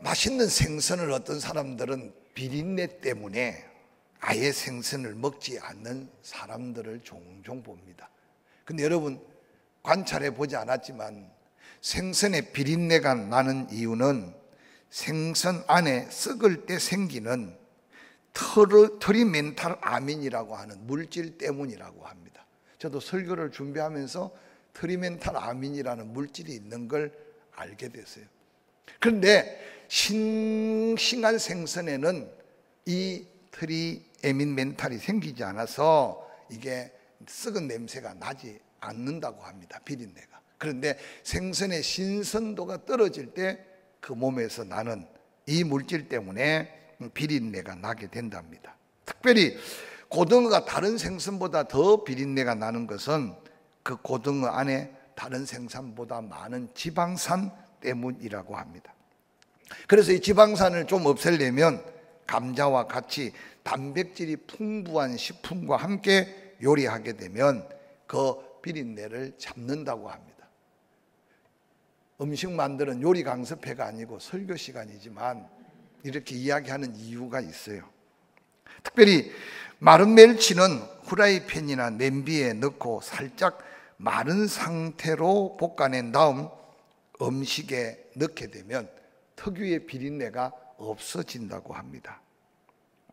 맛있는 생선을 어떤 사람들은 비린내 때문에 아예 생선을 먹지 않는 사람들을 종종 봅니다. 근데 여러분 관찰해 보지 않았지만 생선의 비린내가 나는 이유는 생선 안에 썩을 때 생기는 트리멘탈 아민이라고 하는 물질 때문이라고 합니다. 저도 설교를 준비하면서 트리멘탈 아민이라는 물질이 있는 걸 알게 됐어요. 그런데 싱싱한 생선에는 이 트리멘탈이 생기지 않아서 이게 썩은 냄새가 나지 않는다고 합니다. 비린내가. 그런데 생선의 신선도가 떨어질 때 그 몸에서 나는 이 물질 때문에 비린내가 나게 된답니다. 특별히 고등어가 다른 생선보다 더 비린내가 나는 것은 그 고등어 안에 다른 생선보다 많은 지방산 때문이라고 합니다. 그래서 이 지방산을 좀 없애려면 감자와 같이 단백질이 풍부한 식품과 함께 요리하게 되면 그 비린내를 잡는다고 합니다. 음식 만드는 요리 강습회가 아니고 설교 시간이지만 이렇게 이야기하는 이유가 있어요. 특별히 마른 멸치는 후라이팬이나 냄비에 넣고 살짝 마른 상태로 볶아낸 다음 음식에 넣게 되면 특유의 비린내가 없어진다고 합니다.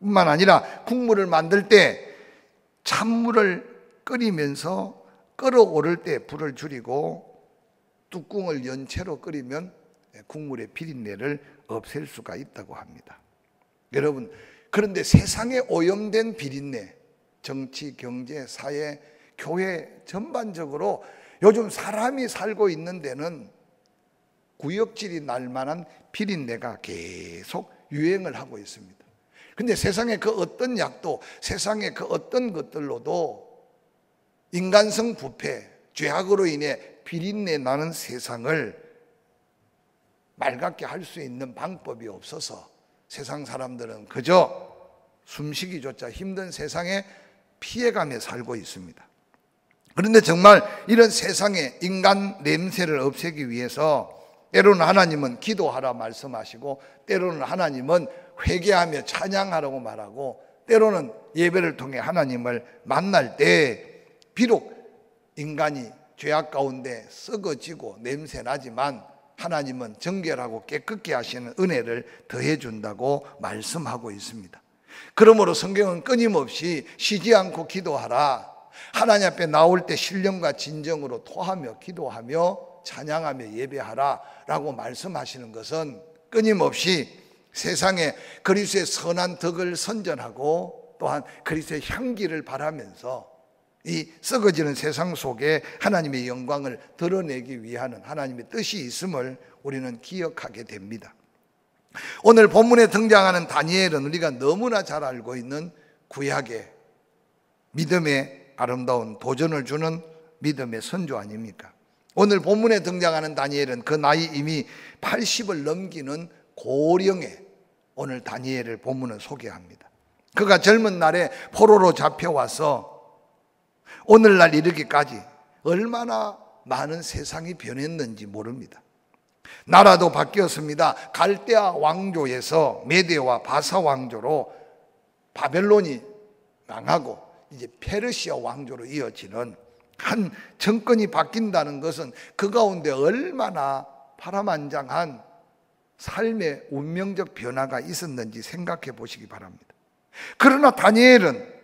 뿐만 아니라 국물을 만들 때 찬물을 끓이면서 끓어오를 때 불을 줄이고 뚜껑을 연 채로 끓이면 국물의 비린내를 없앨 수가 있다고 합니다. 여러분, 그런데 세상에 오염된 비린내, 정치, 경제, 사회, 교회 전반적으로 요즘 사람이 살고 있는 데는 구역질이 날 만한 비린내가 계속 유행을 하고 있습니다. 근데 세상의 그 어떤 약도, 세상의 그 어떤 것들로도 인간성 부패, 죄악으로 인해 비린내 나는 세상을 맑게 할 수 있는 방법이 없어서 세상 사람들은 그저 숨쉬기조차 힘든 세상에 피해가며 살고 있습니다. 그런데 정말 이런 세상에 인간 냄새를 없애기 위해서 때로는 하나님은 기도하라 말씀하시고 때로는 하나님은 회개하며 찬양하라고 말하고 때로는 예배를 통해 하나님을 만날 때 비록 인간이 죄악 가운데 썩어지고 냄새나지만 하나님은 정결하고 깨끗게 하시는 은혜를 더해 준다고 말씀하고 있습니다. 그러므로 성경은 끊임없이 쉬지 않고 기도하라, 하나님 앞에 나올 때 신령과 진정으로 토하며 기도하며 찬양하며 예배하라 라고 말씀하시는 것은 끊임없이 세상에 그리스도의 선한 덕을 선전하고 또한 그리스도의 향기를 바라면서 이 썩어지는 세상 속에 하나님의 영광을 드러내기 위한 하나님의 뜻이 있음을 우리는 기억하게 됩니다. 오늘 본문에 등장하는 다니엘은 우리가 너무나 잘 알고 있는 구약의 믿음의 아름다운 도전을 주는 믿음의 선조 아닙니까? 오늘 본문에 등장하는 다니엘은 그 나이 이미 80을 넘기는 고령의 오늘 다니엘을 본문은 소개합니다. 그가 젊은 날에 포로로 잡혀와서 오늘날 이르기까지 얼마나 많은 세상이 변했는지 모릅니다. 나라도 바뀌었습니다. 갈대아 왕조에서 메대와 바사 왕조로 바벨론이 망하고 이제 페르시아 왕조로 이어지는 한 정권이 바뀐다는 것은 그 가운데 얼마나 파란만장한 삶의 운명적 변화가 있었는지 생각해 보시기 바랍니다. 그러나 다니엘은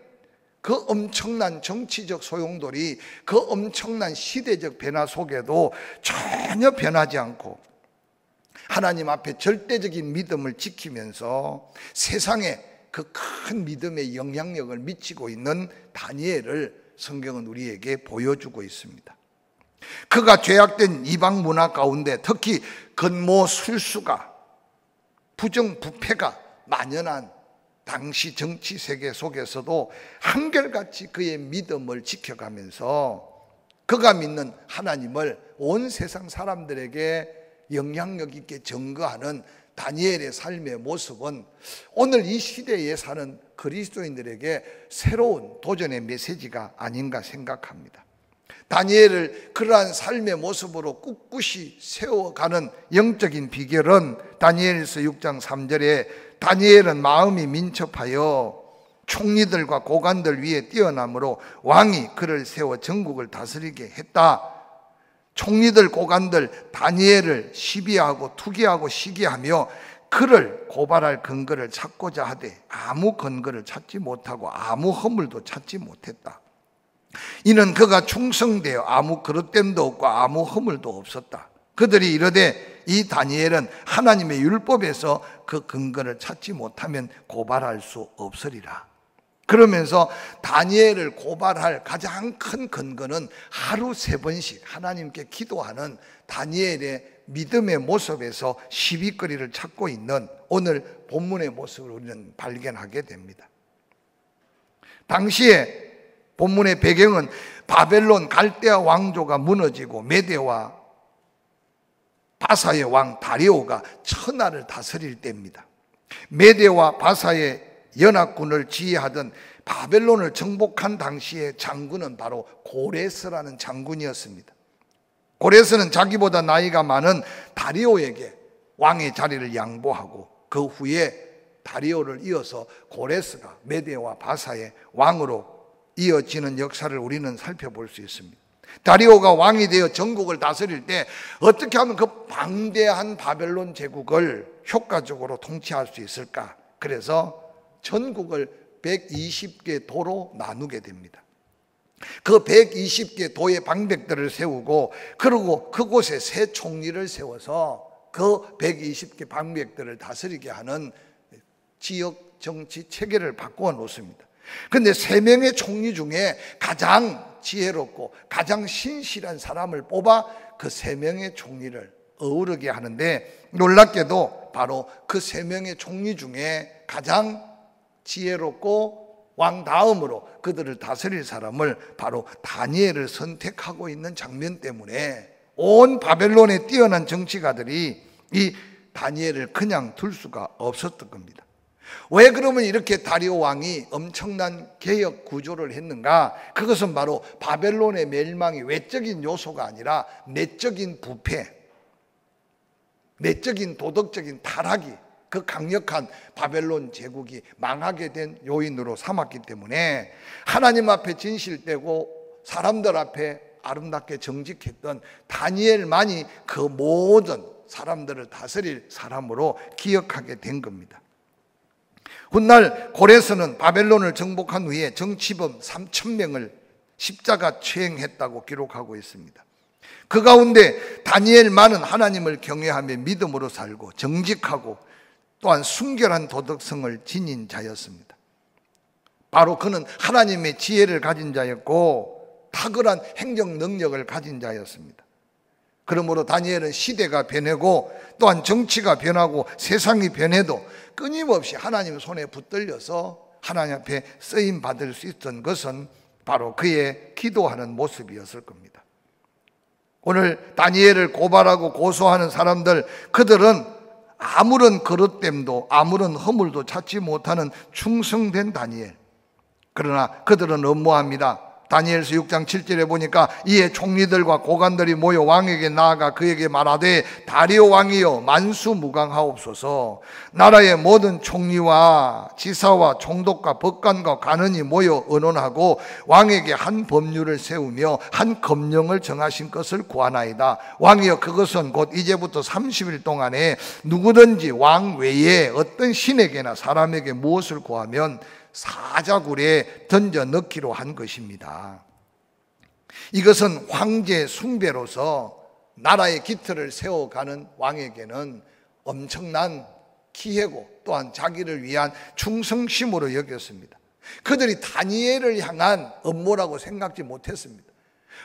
그 엄청난 정치적 소용돌이, 그 엄청난 시대적 변화 속에도 전혀 변하지 않고 하나님 앞에 절대적인 믿음을 지키면서 세상에 그 큰 믿음의 영향력을 미치고 있는 다니엘을 성경은 우리에게 보여주고 있습니다. 그가 죄악된 이방 문화 가운데 특히 건모 술수가 부정부패가 만연한 당시 정치 세계 속에서도 한결같이 그의 믿음을 지켜가면서 그가 믿는 하나님을 온 세상 사람들에게 영향력 있게 증거하는 다니엘의 삶의 모습은 오늘 이 시대에 사는 그리스도인들에게 새로운 도전의 메시지가 아닌가 생각합니다. 다니엘을 그러한 삶의 모습으로 꿋꿋이 세워가는 영적인 비결은 다니엘서 6장 3절에 다니엘은 마음이 민첩하여 총리들과 고관들 위에 뛰어남으로 왕이 그를 세워 전국을 다스리게 했다. 총리들 고관들 다니엘을 시비하고 투기하고 시기하며 그를 고발할 근거를 찾고자 하되 아무 근거를 찾지 못하고 아무 허물도 찾지 못했다. 이는 그가 충성되어 아무 그릇됨도 없고 아무 허물도 없었다. 그들이 이르되 이 다니엘은 하나님의 율법에서 그 근거를 찾지 못하면 고발할 수 없으리라. 그러면서 다니엘을 고발할 가장 큰 근거는 하루 3번씩 하나님께 기도하는 다니엘의 믿음의 모습에서 시비거리를 찾고 있는 오늘 본문의 모습을 우리는 발견하게 됩니다. 당시에 본문의 배경은 바벨론 갈대아 왕조가 무너지고 메대와 바사의 왕 다리오가 천하를 다스릴 때입니다. 메대와 바사의 연합군을 지휘하던 바벨론을 정복한 당시의 장군은 바로 고레스라는 장군이었습니다. 고레스는 자기보다 나이가 많은 다리오에게 왕의 자리를 양보하고 그 후에 다리오를 이어서 고레스가 메대와 바사의 왕으로 이어지는 역사를 우리는 살펴볼 수 있습니다. 다리오가 왕이 되어 전국을 다스릴 때 어떻게 하면 그 방대한 바벨론 제국을 효과적으로 통치할 수 있을까? 그래서 전국을 120개 도로 나누게 됩니다. 그 120개 도의 방백들을 세우고 그리고 그곳에 새 총리를 세워서 그 120개 방백들을 다스리게 하는 지역 정치 체계를 바꾸어 놓습니다. 그런데 3명의 총리 중에 가장 지혜롭고 가장 신실한 사람을 뽑아 그 3명의 총리를 어우르게 하는데 놀랍게도 바로 그 3명의 총리 중에 가장 지혜롭고 왕 다음으로 그들을 다스릴 사람을 바로 다니엘을 선택하고 있는 장면 때문에 온 바벨론의 뛰어난 정치가들이 이 다니엘을 그냥 둘 수가 없었던 겁니다. 왜 그러면 이렇게 다리오 왕이 엄청난 개혁 구조를 했는가? 그것은 바로 바벨론의 멸망이 외적인 요소가 아니라 내적인 부패, 내적인 도덕적인 타락이 그 강력한 바벨론 제국이 망하게 된 요인으로 삼았기 때문에 하나님 앞에 진실되고 사람들 앞에 아름답게 정직했던 다니엘만이 그 모든 사람들을 다스릴 사람으로 기억하게 된 겁니다. 훗날 고레스는 바벨론을 정복한 후에 정치범 3,000명을 십자가 처형했다고 기록하고 있습니다. 그 가운데 다니엘만은 하나님을 경외하며 믿음으로 살고 정직하고 또한 순결한 도덕성을 지닌 자였습니다. 바로 그는 하나님의 지혜를 가진 자였고 탁월한 행정 능력을 가진 자였습니다. 그러므로 다니엘은 시대가 변하고 또한 정치가 변하고 세상이 변해도 끊임없이 하나님 손에 붙들려서 하나님 앞에 쓰임 받을 수 있던 것은 바로 그의 기도하는 모습이었을 겁니다. 오늘 다니엘을 고발하고 고소하는 사람들, 그들은 아무런 그릇됨도 아무런 허물도 찾지 못하는 충성된 다니엘. 그러나 그들은 엄모합니다. 다니엘서 6장 7절에 보니까 이에 총리들과 고관들이 모여 왕에게 나아가 그에게 말하되 다리오 왕이여 만수무강하옵소서. 나라의 모든 총리와 지사와 총독과 법관과 관원이 모여 의논하고 왕에게 한 법률을 세우며 한 검령을 정하신 것을 구하나이다. 왕이여 그것은 곧 이제부터 30일 동안에 누구든지 왕 외에 어떤 신에게나 사람에게 무엇을 구하면 사자굴에 던져 넣기로 한 것입니다. 이것은 황제 숭배로서 나라의 기틀을 세워가는 왕에게는 엄청난 기회고 또한 자기를 위한 충성심으로 여겼습니다. 그들이 다니엘을 향한 업무라고 생각지 못했습니다.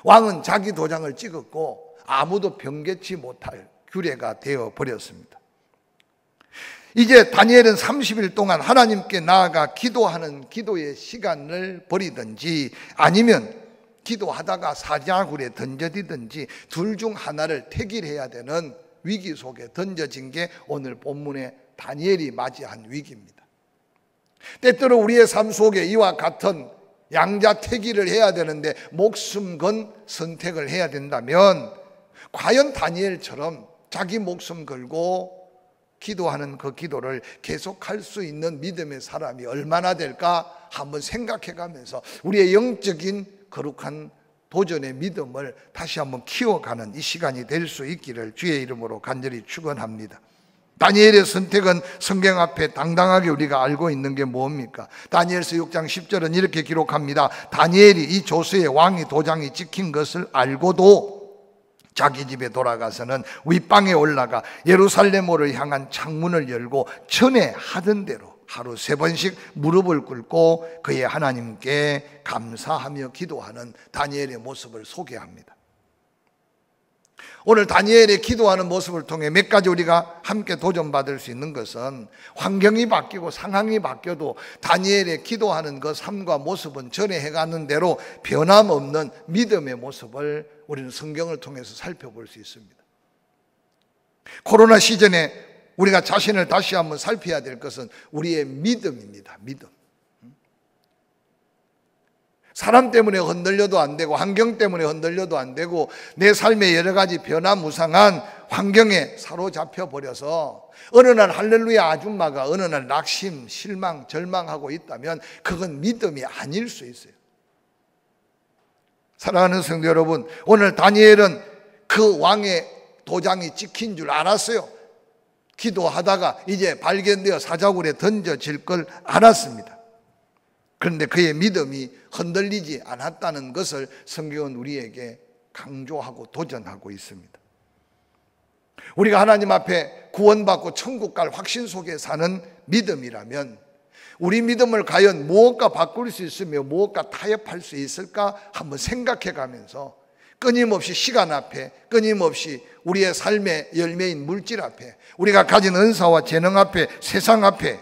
왕은 자기 도장을 찍었고 아무도 변개치 못할 규례가 되어 버렸습니다. 이제 다니엘은 30일 동안 하나님께 나아가 기도하는 기도의 시간을 버리든지 아니면 기도하다가 사자굴에 던져지든지 둘 중 하나를 택일해야 되는 위기 속에 던져진 게 오늘 본문의 다니엘이 맞이한 위기입니다. 때때로 우리의 삶 속에 이와 같은 양자택일을 해야 되는데 목숨 건 선택을 해야 된다면 과연 다니엘처럼 자기 목숨 걸고 기도하는 그 기도를 계속할 수 있는 믿음의 사람이 얼마나 될까 한번 생각해 가면서 우리의 영적인 거룩한 도전의 믿음을 다시 한번 키워가는 이 시간이 될 수 있기를 주의 이름으로 간절히 축원합니다. 다니엘의 선택은 성경 앞에 당당하게 우리가 알고 있는 게 뭡니까? 다니엘서 6장 10절은 이렇게 기록합니다. 다니엘이 이 조서의 왕의 도장이 찍힌 것을 알고도 자기 집에 돌아가서는 윗방에 올라가 예루살렘으로 향한 창문을 열고 전에 하던 대로 하루 3번씩 무릎을 꿇고 그의 하나님께 감사하며 기도하는 다니엘의 모습을 소개합니다. 오늘 다니엘의 기도하는 모습을 통해 몇 가지 우리가 함께 도전받을 수 있는 것은 환경이 바뀌고 상황이 바뀌어도 다니엘의 기도하는 그 삶과 모습은 전에 해가는 대로 변함없는 믿음의 모습을 우리는 성경을 통해서 살펴볼 수 있습니다. 코로나 시즌에 우리가 자신을 다시 한번 살펴야 될 것은 우리의 믿음입니다. 믿음. 사람 때문에 흔들려도 안 되고 환경 때문에 흔들려도 안 되고 내 삶의 여러 가지 변화무쌍한 환경에 사로잡혀 버려서 어느 날 할렐루야 아줌마가 어느 날 낙심, 실망, 절망하고 있다면 그건 믿음이 아닐 수 있어요. 사랑하는 성도 여러분, 오늘 다니엘은 그 왕의 도장이 찍힌 줄 알았어요. 기도하다가 이제 발견되어 사자굴에 던져질 걸 알았습니다. 그런데 그의 믿음이 흔들리지 않았다는 것을 성경은 우리에게 강조하고 도전하고 있습니다. 우리가 하나님 앞에 구원받고 천국 갈 확신 속에 사는 믿음이라면 우리 믿음을 과연 무엇과 바꿀 수 있으며 무엇과 타협할 수 있을까 한번 생각해 가면서 끊임없이 시간 앞에, 끊임없이 우리의 삶의 열매인 물질 앞에, 우리가 가진 은사와 재능 앞에, 세상 앞에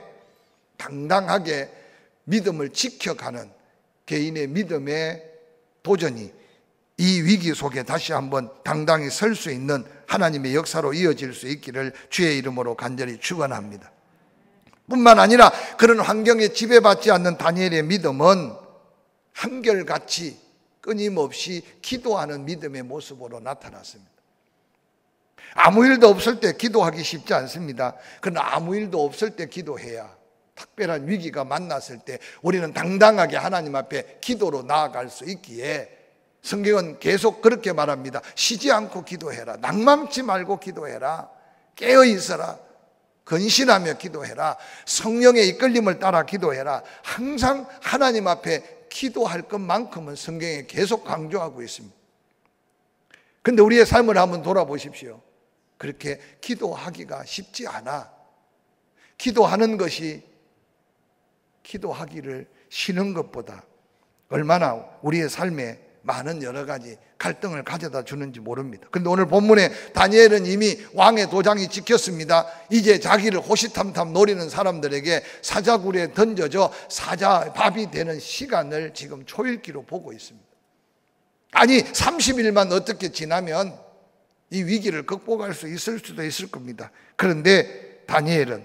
당당하게 믿음을 지켜가는 개인의 믿음의 도전이 이 위기 속에 다시 한번 당당히 설 수 있는 하나님의 역사로 이어질 수 있기를 주의 이름으로 간절히 축원합니다. 뿐만 아니라 그런 환경에 지배받지 않는 다니엘의 믿음은 한결같이 끊임없이 기도하는 믿음의 모습으로 나타났습니다. 아무 일도 없을 때 기도하기 쉽지 않습니다. 그러나 아무 일도 없을 때 기도해야 특별한 위기가 만났을 때 우리는 당당하게 하나님 앞에 기도로 나아갈 수 있기에 성경은 계속 그렇게 말합니다. 쉬지 않고 기도해라. 낭망치 말고 기도해라. 깨어 있어라. 근신하며 기도해라. 성령의 이끌림을 따라 기도해라. 항상 하나님 앞에 기도할 것만큼은 성경에 계속 강조하고 있습니다. 그런데 우리의 삶을 한번 돌아보십시오. 그렇게 기도하기가 쉽지 않아. 기도하는 것이 기도하기를 쉬는 것보다 얼마나 우리의 삶에 많은 여러 가지 갈등을 가져다 주는지 모릅니다. 그런데 오늘 본문에 다니엘은 이미 왕의 도장이 찍혔습니다. 이제 자기를 호시탐탐 노리는 사람들에게 사자굴에 던져져 사자밥이 되는 시간을 지금 초읽기로 보고 있습니다. 아니 30일만 어떻게 지나면 이 위기를 극복할 수 있을 수도 있을 겁니다. 그런데 다니엘은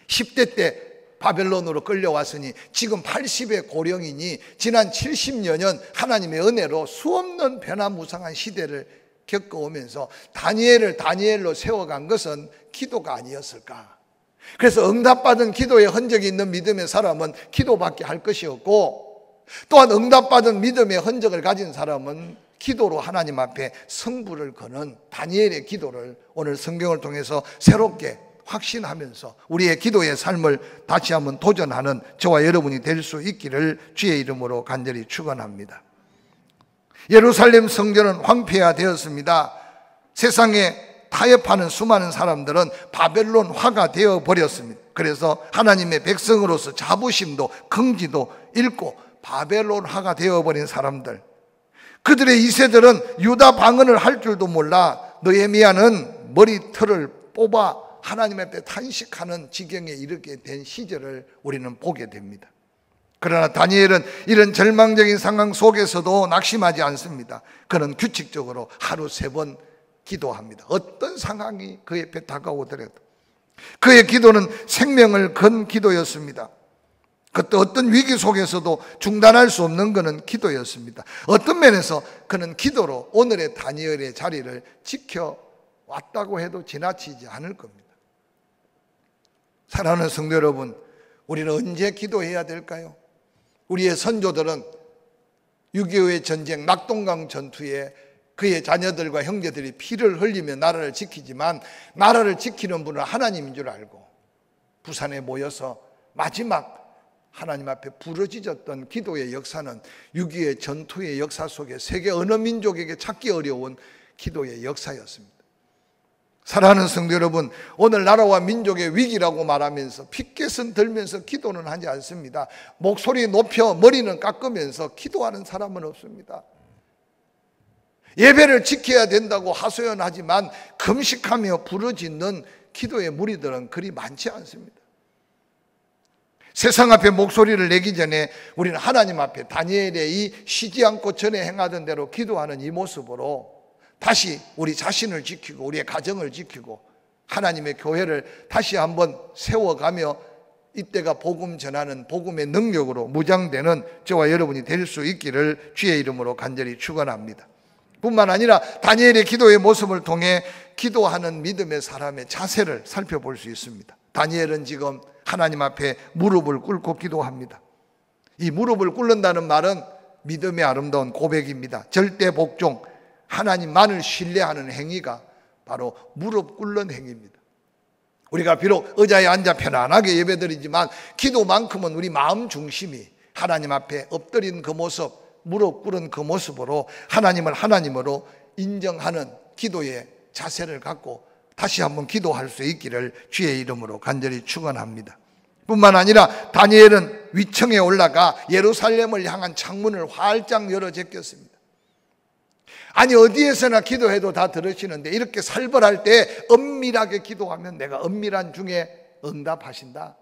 10대 때 바벨론으로 끌려왔으니 지금 80의 고령이니 지난 70여 년 하나님의 은혜로 수없는 변화무쌍한 시대를 겪어오면서 다니엘을 다니엘로 세워간 것은 기도가 아니었을까? 그래서 응답받은 기도의 흔적이 있는 믿음의 사람은 기도밖에 할 것이 없고, 또한 응답받은 믿음의 흔적을 가진 사람은 기도로 하나님 앞에 승부를 거는 다니엘의 기도를 오늘 성경을 통해서 새롭게 확신하면서 우리의 기도의 삶을 다시 한번 도전하는 저와 여러분이 될 수 있기를 주의 이름으로 간절히 축원합니다. 예루살렘 성전은 황폐화되었습니다. 세상에 타협하는 수많은 사람들은 바벨론화가 되어버렸습니다. 그래서 하나님의 백성으로서 자부심도 긍지도 잃고 바벨론화가 되어버린 사람들, 그들의 2세들은 유다 방언을 할 줄도 몰라 느헤미야는 머리털을 뽑아 하나님 앞에 탄식하는 지경에 이르게 된 시절을 우리는 보게 됩니다. 그러나 다니엘은 이런 절망적인 상황 속에서도 낙심하지 않습니다. 그는 규칙적으로 하루 3번 기도합니다. 어떤 상황이 그 옆에 다가오더라도 그의 기도는 생명을 건 기도였습니다. 그때 어떤 위기 속에서도 중단할 수 없는 것은 기도였습니다. 어떤 면에서 그는 기도로 오늘의 다니엘의 자리를 지켜왔다고 해도 지나치지 않을 겁니다. 사랑하는 성도 여러분, 우리는 언제 기도해야 될까요? 우리의 선조들은 6.25의 전쟁, 낙동강 전투에 그의 자녀들과 형제들이 피를 흘리며 나라를 지키지만 나라를 지키는 분은 하나님인 줄 알고 부산에 모여서 마지막 하나님 앞에 부르짖었던 기도의 역사는 6.25의 전투의 역사 속에 세계 어느 민족에게 찾기 어려운 기도의 역사였습니다. 사랑하는 성도 여러분, 오늘 나라와 민족의 위기라고 말하면서 핏겟은 들면서 기도는 하지 않습니다. 목소리 높여 머리는 깎으면서 기도하는 사람은 없습니다. 예배를 지켜야 된다고 하소연하지만 금식하며 부르짖는 기도의 무리들은 그리 많지 않습니다. 세상 앞에 목소리를 내기 전에 우리는 하나님 앞에 다니엘의 이 쉬지 않고 전에 행하던 대로 기도하는 이 모습으로 다시 우리 자신을 지키고 우리의 가정을 지키고 하나님의 교회를 다시 한번 세워가며 이때가 복음 전하는 복음의 능력으로 무장되는 저와 여러분이 될 수 있기를 주의 이름으로 간절히 축원합니다. 뿐만 아니라 다니엘의 기도의 모습을 통해 기도하는 믿음의 사람의 자세를 살펴볼 수 있습니다. 다니엘은 지금 하나님 앞에 무릎을 꿇고 기도합니다. 이 무릎을 꿇는다는 말은 믿음의 아름다운 고백입니다. 절대 복종, 하나님만을 신뢰하는 행위가 바로 무릎 꿇는 행위입니다. 우리가 비록 의자에 앉아 편안하게 예배드리지만 기도만큼은 우리 마음 중심이 하나님 앞에 엎드린 그 모습, 무릎 꿇은 그 모습으로 하나님을 하나님으로 인정하는 기도의 자세를 갖고 다시 한번 기도할 수 있기를 주의 이름으로 간절히 축원합니다. 뿐만 아니라 다니엘은 위층에 올라가 예루살렘을 향한 창문을 활짝 열어 제꼈습니다. 아니 어디에서나 기도해도 다 들으시는데 이렇게 살벌할 때 은밀하게 기도하면 내가 은밀한 중에 응답하신다.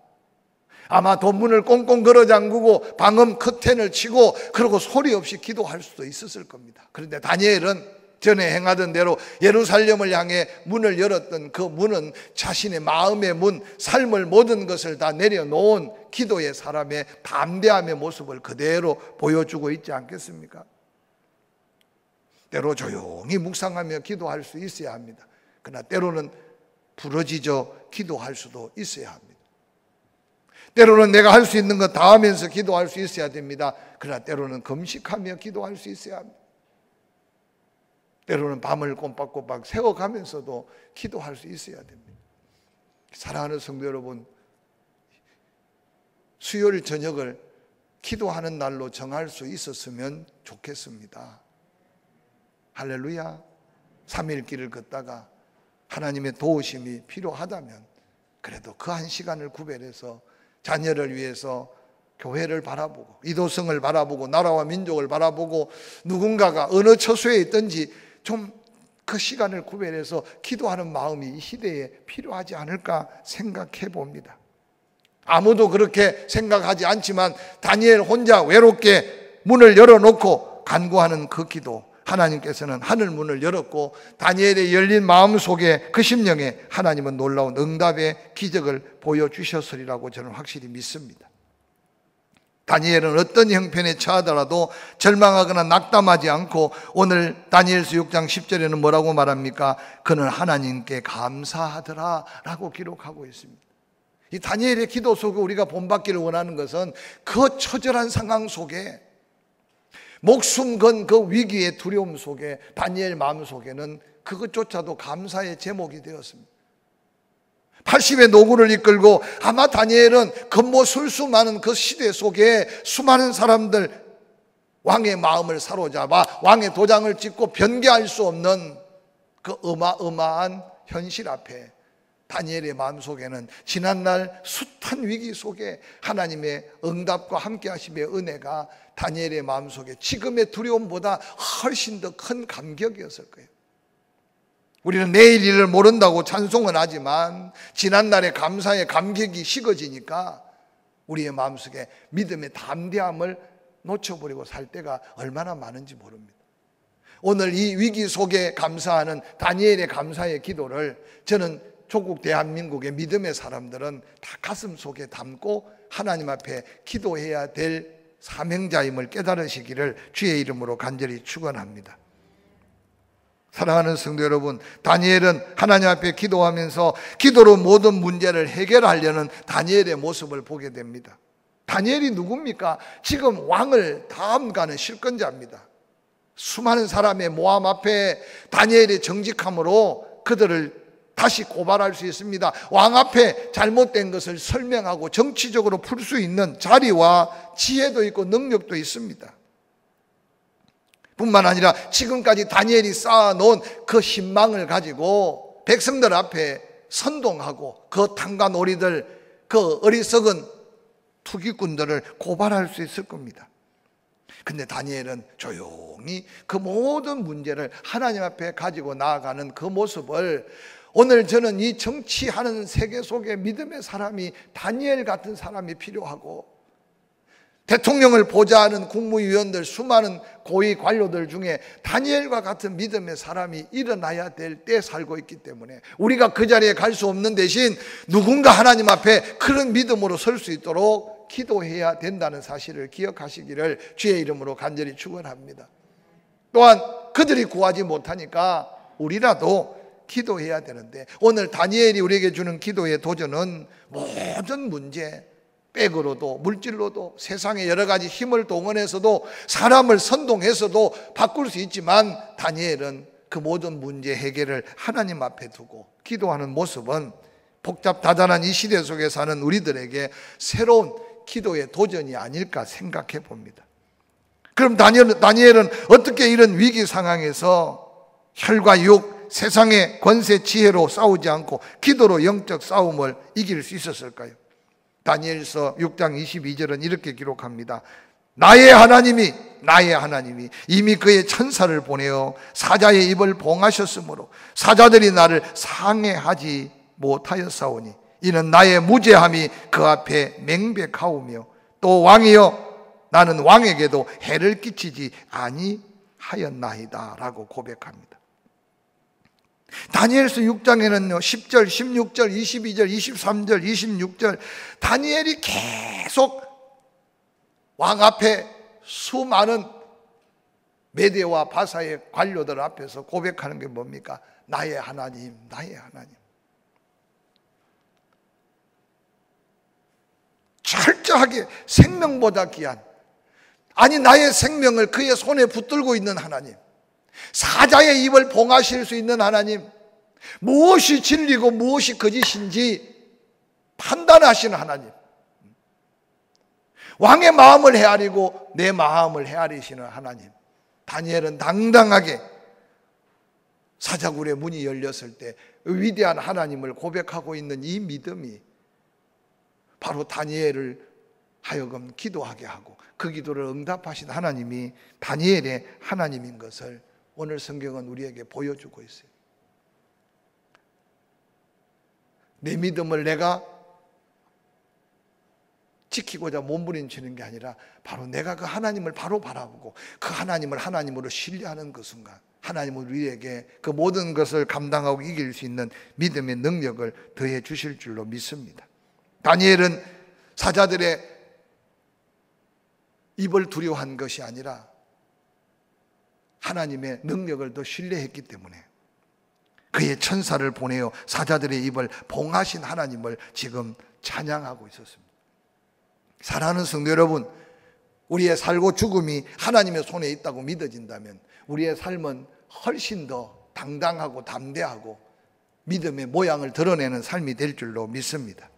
아마 돗문을 꽁꽁 걸어 잠그고 방음 커튼을 치고 그러고 소리 없이 기도할 수도 있었을 겁니다. 그런데 다니엘은 전에 행하던 대로 예루살렘을 향해 문을 열었던 그 문은 자신의 마음의 문, 삶을 모든 것을 다 내려놓은 기도의 사람의 담대함의 모습을 그대로 보여주고 있지 않겠습니까? 때로 조용히 묵상하며 기도할 수 있어야 합니다. 그러나 때로는 부르짖어 기도할 수도 있어야 합니다. 때로는 내가 할 수 있는 것 다 하면서 기도할 수 있어야 됩니다. 그러나 때로는 금식하며 기도할 수 있어야 합니다. 때로는 밤을 꼬박꼬박 새워가면서도 기도할 수 있어야 됩니다. 사랑하는 성도 여러분, 수요일 저녁을 기도하는 날로 정할 수 있었으면 좋겠습니다. 할렐루야. 3일 길을 걷다가 하나님의 도우심이 필요하다면 그래도 그 한 시간을 구별해서 자녀를 위해서 교회를 바라보고 이도성을 바라보고 나라와 민족을 바라보고 누군가가 어느 처소에 있든지 좀 그 시간을 구별해서 기도하는 마음이 이 시대에 필요하지 않을까 생각해 봅니다. 아무도 그렇게 생각하지 않지만 다니엘 혼자 외롭게 문을 열어놓고 간구하는 그 기도, 하나님께서는 하늘 문을 열었고 다니엘의 열린 마음속에 그 심령에 하나님은 놀라운 응답의 기적을 보여주셨으리라고 저는 확실히 믿습니다. 다니엘은 어떤 형편에 처하더라도 절망하거나 낙담하지 않고 오늘 다니엘서 6장 10절에는 뭐라고 말합니까? 그는 하나님께 감사하더라 라고 기록하고 있습니다. 이 다니엘의 기도 속에 우리가 본받기를 원하는 것은 그 처절한 상황 속에 목숨 건 그 위기의 두려움 속에 다니엘 마음속에는 그것조차도 감사의 제목이 되었습니다. 80의 노구를 이끌고 아마 다니엘은 겉모술수 많은 그 시대 속에 수많은 사람들 왕의 마음을 사로잡아 왕의 도장을 찍고 변개할 수 없는 그 어마어마한 현실 앞에 다니엘의 마음속에는 지난날 숱한 위기 속에 하나님의 응답과 함께 하심의 은혜가 다니엘의 마음속에 지금의 두려움보다 훨씬 더 큰 감격이었을 거예요. 우리는 내일 일을 모른다고 찬송은 하지만 지난날의 감사의 감격이 식어지니까 우리의 마음속에 믿음의 담대함을 놓쳐버리고 살 때가 얼마나 많은지 모릅니다. 오늘 이 위기 속에 감사하는 다니엘의 감사의 기도를 저는 조국 대한민국의 믿음의 사람들은 다 가슴 속에 담고 하나님 앞에 기도해야 될 사명자임을 깨달으시기를 주의 이름으로 간절히 축원합니다. 사랑하는 성도 여러분, 다니엘은 하나님 앞에 기도하면서 기도로 모든 문제를 해결하려는 다니엘의 모습을 보게 됩니다. 다니엘이 누굽니까? 지금 왕을 다음가는 실권자입니다. 수많은 사람의 모함 앞에 다니엘의 정직함으로 그들을 다시 고발할 수 있습니다. 왕 앞에 잘못된 것을 설명하고 정치적으로 풀 수 있는 자리와 지혜도 있고 능력도 있습니다. 뿐만 아니라 지금까지 다니엘이 쌓아놓은 그 신망을 가지고 백성들 앞에 선동하고 그 탕관오리들, 그 어리석은 투기꾼들을 고발할 수 있을 겁니다. 근데 다니엘은 조용히 그 모든 문제를 하나님 앞에 가지고 나아가는 그 모습을, 오늘 저는 이 정치하는 세계 속에 믿음의 사람이, 다니엘 같은 사람이 필요하고, 대통령을 보좌하는 국무위원들, 수많은 고위 관료들 중에 다니엘과 같은 믿음의 사람이 일어나야 될 때 살고 있기 때문에 우리가 그 자리에 갈 수 없는 대신 누군가 하나님 앞에 그런 믿음으로 설 수 있도록 기도해야 된다는 사실을 기억하시기를 주의 이름으로 간절히 축원합니다. 또한 그들이 구하지 못하니까 우리라도 기도해야 되는데, 오늘 다니엘이 우리에게 주는 기도의 도전은 모든 문제, 백으로도 물질로도 세상의 여러 가지 힘을 동원해서도 사람을 선동해서도 바꿀 수 있지만, 다니엘은 그 모든 문제 해결을 하나님 앞에 두고 기도하는 모습은 복잡다단한 이 시대 속에 사는 우리들에게 새로운 기도의 도전이 아닐까 생각해 봅니다. 그럼 다니엘은 어떻게 이런 위기 상황에서 혈과 육, 세상의 권세 지혜로 싸우지 않고 기도로 영적 싸움을 이길 수 있었을까요? 다니엘서 6장 22절은 이렇게 기록합니다. 나의 하나님이 이미 그의 천사를 보내어 사자의 입을 봉하셨으므로 사자들이 나를 상해하지 못하였사오니 이는 나의 무죄함이 그 앞에 명백하오며 또 왕이여 나는 왕에게도 해를 끼치지 아니하였나이다 라고 고백합니다. 다니엘서 6장에는요 10절, 16절, 22절, 23절, 26절 다니엘이 계속 왕 앞에 수많은 메대와 바사의 관료들 앞에서 고백하는 게 뭡니까? 나의 하나님, 나의 하나님. 철저하게 생명보다 귀한, 아니 나의 생명을 그의 손에 붙들고 있는 하나님, 사자의 입을 봉하실 수 있는 하나님, 무엇이 진리고 무엇이 거짓인지 판단하시는 하나님, 왕의 마음을 헤아리고 내 마음을 헤아리시는 하나님. 다니엘은 당당하게 사자굴의 문이 열렸을 때 위대한 하나님을 고백하고 있는 이 믿음이 바로 다니엘을 하여금 기도하게 하고 그 기도를 응답하신 하나님이 다니엘의 하나님인 것을 오늘 성경은 우리에게 보여주고 있어요. 내 믿음을 내가 지키고자 몸부림치는 게 아니라 바로 내가 그 하나님을 바로 바라보고 그 하나님을 하나님으로 신뢰하는 그 순간 하나님은 우리에게 그 모든 것을 감당하고 이길 수 있는 믿음의 능력을 더해 주실 줄로 믿습니다. 다니엘은 사자들의 입을 두려워한 것이 아니라 하나님의 능력을 더 신뢰했기 때문에 그의 천사를 보내어 사자들의 입을 봉하신 하나님을 지금 찬양하고 있었습니다. 사랑하는 성도 여러분, 우리의 살고 죽음이 하나님의 손에 있다고 믿어진다면 우리의 삶은 훨씬 더 당당하고 담대하고 믿음의 모양을 드러내는 삶이 될 줄로 믿습니다.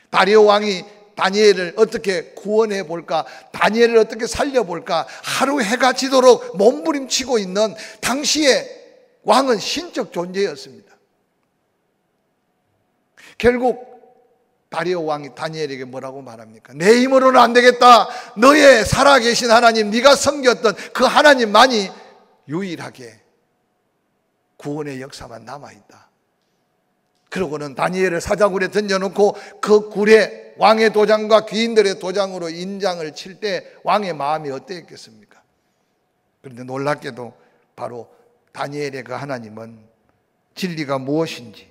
다리오 왕이 다니엘을 어떻게 구원해 볼까, 다니엘을 어떻게 살려 볼까 하루 해가 지도록 몸부림치고 있는 당시의 왕은 신적 존재였습니다. 결국 다리오 왕이 다니엘에게 뭐라고 말합니까? 내 힘으로는 안 되겠다. 너의 살아계신 하나님, 네가 섬겼던 그 하나님만이 유일하게 구원의 역사만 남아있다. 그러고는 다니엘을 사자굴에 던져놓고 그 굴에 왕의 도장과 귀인들의 도장으로 인장을 칠 때 왕의 마음이 어땠겠습니까? 그런데 놀랍게도 바로 다니엘의 그 하나님은 진리가 무엇인지,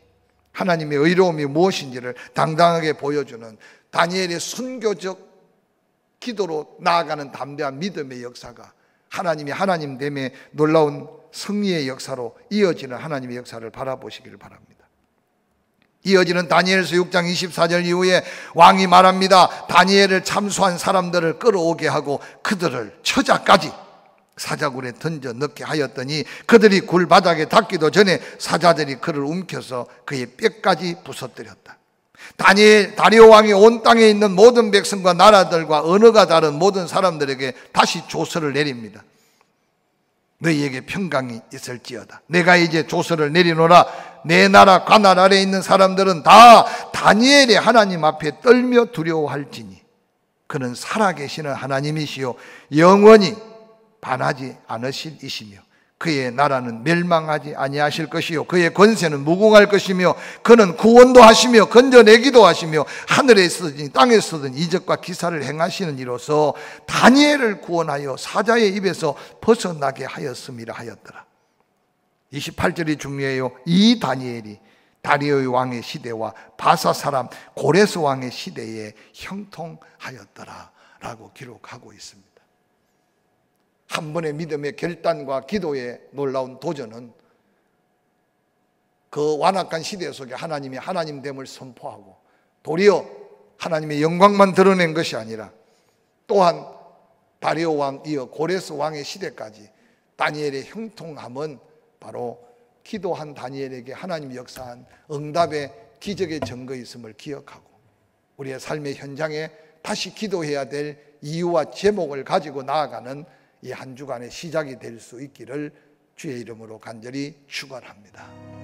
하나님의 의로움이 무엇인지를 당당하게 보여주는 다니엘의 순교적 기도로 나아가는 담대한 믿음의 역사가 하나님이 하나님됨의 놀라운 승리의 역사로 이어지는 하나님의 역사를 바라보시기를 바랍니다. 이어지는 다니엘서 6장 24절 이후에 왕이 말합니다. 다니엘을 참수한 사람들을 끌어오게 하고 그들을 처자까지 사자굴에 던져 넣게 하였더니 그들이 굴 바닥에 닿기도 전에 사자들이 그를 움켜서 그의 뼈까지 부서뜨렸다. 다리오 왕이 온 땅에 있는 모든 백성과 나라들과 언어가 다른 모든 사람들에게 다시 조서를 내립니다. 너희에게 평강이 있을지어다. 내가 이제 조서를 내리노라. 내 나라 관할 아래에 있는 사람들은 다 다니엘의 하나님 앞에 떨며 두려워할지니 그는 살아계시는 하나님이시요 영원히 반하지 않으실 이시며 그의 나라는 멸망하지 아니하실 것이요 그의 권세는 무궁할 것이며 그는 구원도 하시며 건져내기도 하시며 하늘에 쓰든 땅에 쓰든 이적과 기사를 행하시는 이로서 다니엘을 구원하여 사자의 입에서 벗어나게 하였음이라 하였더라. 28절이 중요해요. 이 다니엘이 다리오 왕의 시대와 바사 사람 고레스 왕의 시대에 형통하였더라 라고 기록하고 있습니다. 한 번의 믿음의 결단과 기도의 놀라운 도전은 그 완악한 시대 속에 하나님이 하나님됨을 선포하고 도리어 하나님의 영광만 드러낸 것이 아니라 또한 다리오 왕 이어 고레스 왕의 시대까지 다니엘의 형통함은 바로 기도한 다니엘에게 하나님이 역사한 응답의 기적의 증거였음을 기억하고 우리의 삶의 현장에 다시 기도해야 될 이유와 제목을 가지고 나아가는 이 한 주간의 시작이 될 수 있기를 주의 이름으로 간절히 축원합니다.